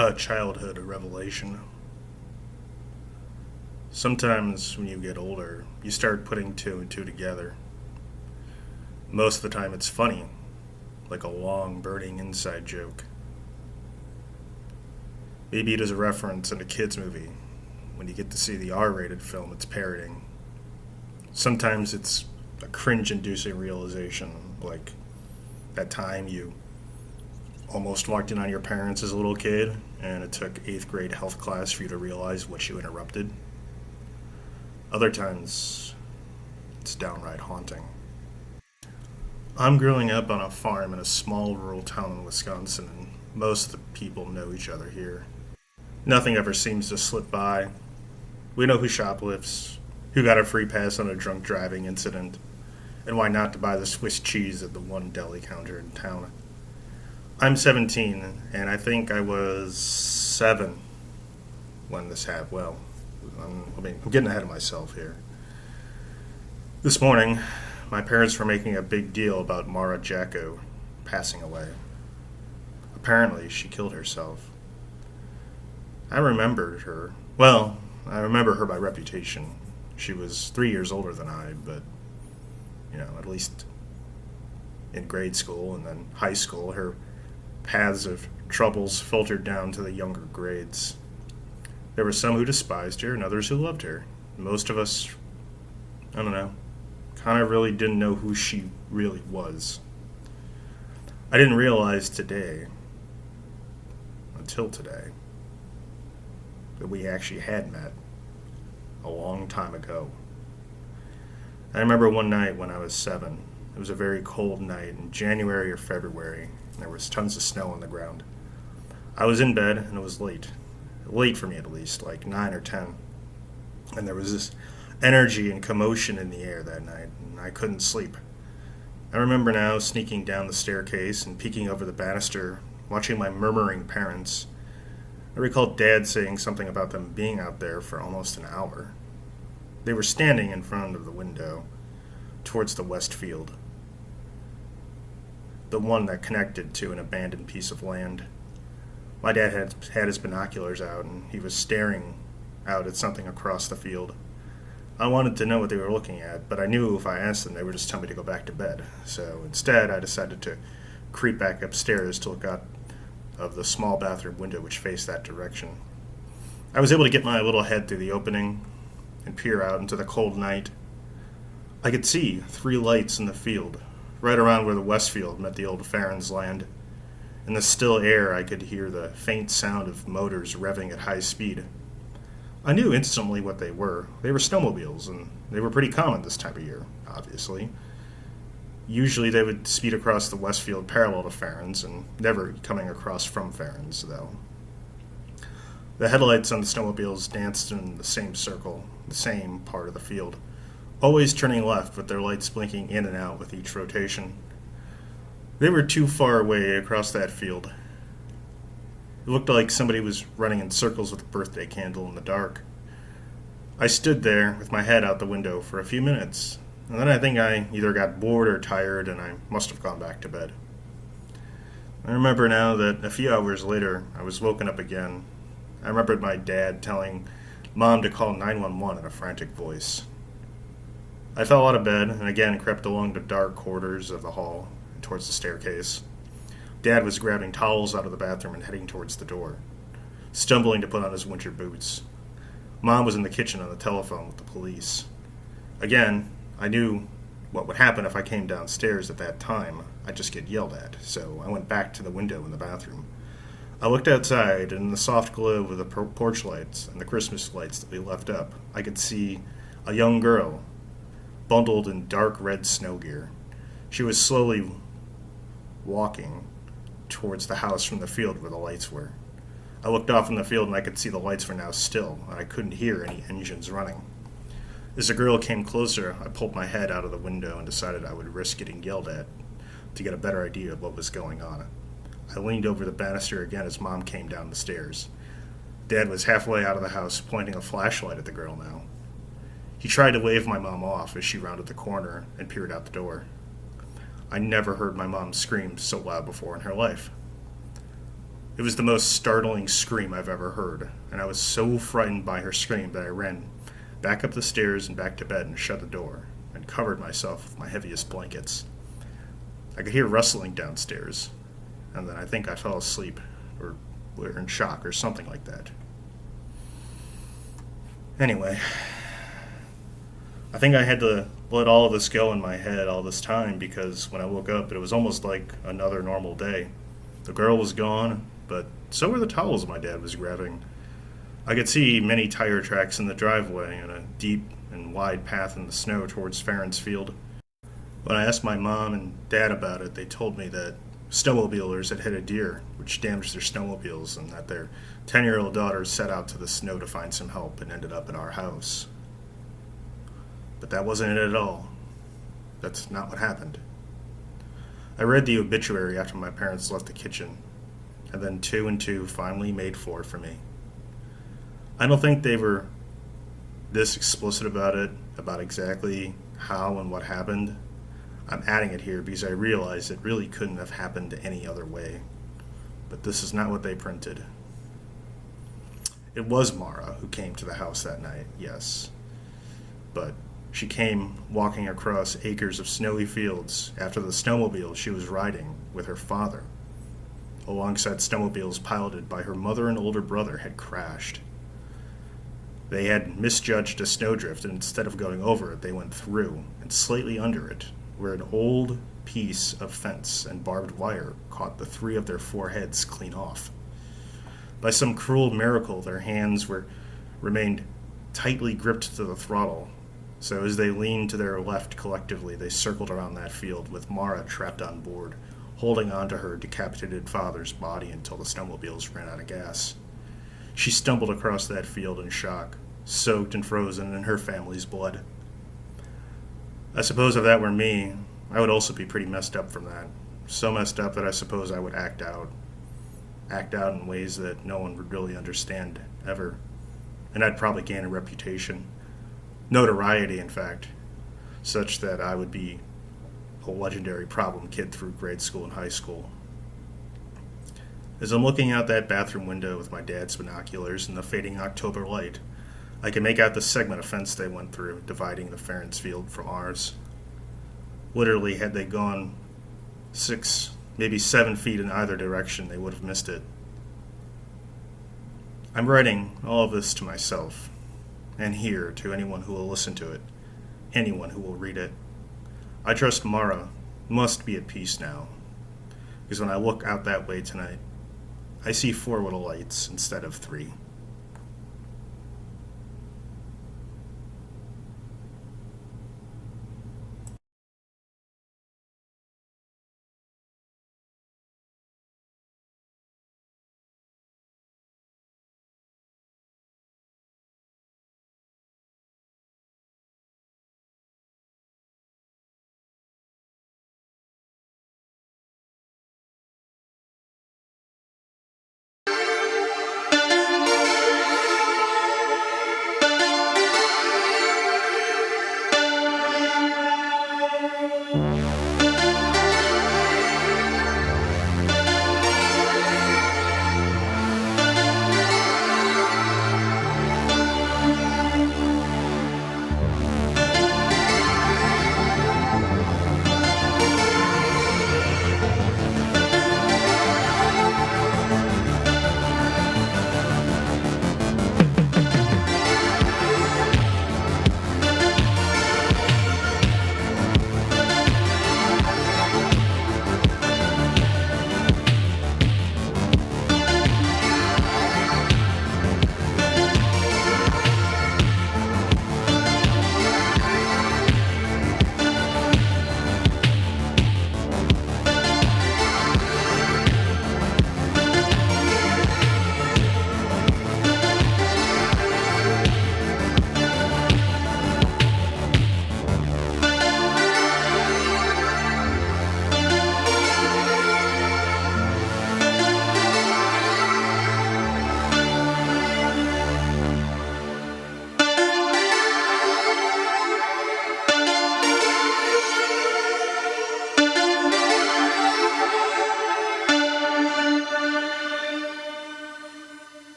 A childhood revelation. Sometimes when you get older, you start putting two and two together. Most of the time it's funny, like a long, burning inside joke. Maybe it is a reference in a kid's movie when you get to see the R-rated film it's parroting. Sometimes it's a cringe-inducing realization, like that time you almost walked in on your parents as a little kid, and it took 8th grade health class for you to realize what you interrupted. Other times, it's downright haunting. I'm growing up on a farm in a small rural town in Wisconsin, and most of the people know each other here. Nothing ever seems to slip by. We know who shoplifts, who got a free pass on a drunk driving incident, and why not to buy the Swiss cheese at the one deli counter in town. I'm 17, and I think I was 7 when this happened. Well, I'm getting ahead of myself here. This morning, my parents were making a big deal about Mara Jacko passing away. Apparently, she killed herself. I remembered her. Well, I remember her by reputation. She was 3 years older than I, but, at least in grade school and then high school, her paths of troubles filtered down to the younger grades. There were some who despised her and others who loved her. Most of us, kind of really didn't know who she really was. I didn't realize until today, that we actually had met a long time ago. I remember one night when I was 7. It was a very cold night in January or February, and there was tons of snow on the ground. I was in bed, and it was late for me at least, like 9 or 10. And there was this energy and commotion in the air that night, and I couldn't sleep. I remember now sneaking down the staircase and peeking over the banister, watching my murmuring parents. I recall Dad saying something about them being out there for almost an hour. They were standing in front of the window, towards the west field, the one that connected to an abandoned piece of land. My dad had his binoculars out, and he was staring out at something across the field. I wanted to know what they were looking at, but I knew if I asked them, they would just tell me to go back to bed. So instead, I decided to creep back upstairs to look out of the small bathroom window which faced that direction. I was able to get my little head through the opening and peer out into the cold night. I could see 3 lights in the field, right around where the west field met the old Farron's land. In the still air, I could hear the faint sound of motors revving at high speed. I knew instantly what they were. They were snowmobiles, and they were pretty common this time of year, obviously. Usually they would speed across the west field parallel to Farron's, and never coming across from Farron's, though. The headlights on the snowmobiles danced in the same circle, the same part of the field, always turning left with their lights blinking in and out with each rotation. They were too far away across that field. It looked like somebody was running in circles with a birthday candle in the dark. I stood there with my head out the window for a few minutes, and then I think I either got bored or tired, and I must have gone back to bed. I remember now that a few hours later, I was woken up again. I remembered my dad telling Mom to call 911 in a frantic voice. I fell out of bed and again crept along the dark corridors of the hall and towards the staircase. Dad was grabbing towels out of the bathroom and heading towards the door, stumbling to put on his winter boots. Mom was in the kitchen on the telephone with the police. Again, I knew what would happen if I came downstairs at that time. I'd just get yelled at, so I went back to the window in the bathroom. I looked outside, and in the soft glow of the porch lights and the Christmas lights that we left up, I could see a young girl, bundled in dark red snow gear. She was slowly walking towards the house from the field where the lights were. I looked off in the field, and I could see the lights were now still, and I couldn't hear any engines running. As the girl came closer, I pulled my head out of the window and decided I would risk getting yelled at to get a better idea of what was going on. I leaned over the banister again as Mom came down the stairs. Dad was halfway out of the house, pointing a flashlight at the girl now. He tried to wave my mom off as she rounded the corner and peered out the door. I never heard my mom scream so loud before in her life. It was the most startling scream I've ever heard, and I was so frightened by her scream that I ran back up the stairs and back to bed and shut the door and covered myself with my heaviest blankets. I could hear rustling downstairs, and then I think I fell asleep or were in shock or something like that. Anyway, I think I had to let all of this go in my head all this time because when I woke up, it was almost like another normal day. The girl was gone, but so were the towels my dad was grabbing. I could see many tire tracks in the driveway and a deep and wide path in the snow towards Farron's field. When I asked my mom and dad about it, they told me that snowmobilers had hit a deer, which damaged their snowmobiles, and that their 10-year-old daughter set out to the snow to find some help and ended up at our house. But that wasn't it at all. That's not what happened. I read the obituary after my parents left the kitchen, and then 2 and 2 finally made 4 for me. I don't think they were this explicit about it, about exactly how and what happened. I'm adding it here because I realize it really couldn't have happened any other way. But this is not what they printed. It was Mara who came to the house that night, yes. But she came walking across acres of snowy fields after the snowmobile she was riding with her father, alongside snowmobiles piloted by her mother and older brother, had crashed. They had misjudged a snowdrift, and instead of going over it, they went through and slightly under it, where an old piece of fence and barbed wire caught the 3 of their 4 heads clean off. By some cruel miracle, their hands remained tightly gripped to the throttle, so as they leaned to their left collectively, they circled around that field with Mara trapped on board, holding onto her decapitated father's body until the snowmobiles ran out of gas. She stumbled across that field in shock, soaked and frozen in her family's blood. I suppose if that were me, I would also be pretty messed up from that. So messed up that I suppose I would act out in ways that no one would really understand, ever. And I'd probably gain a reputation. Notoriety, in fact, such that I would be a legendary problem kid through grade school and high school. As I'm looking out that bathroom window with my dad's binoculars in the fading October light, I can make out the segment of fence they went through, dividing the Farron's field from ours. Literally, had they gone 6, maybe 7 feet in either direction, they would have missed it. I'm writing all of this to myself, and here to anyone who will listen to it, anyone who will read it. I trust Mara must be at peace now, because when I look out that way tonight, I see 4 little lights instead of 3.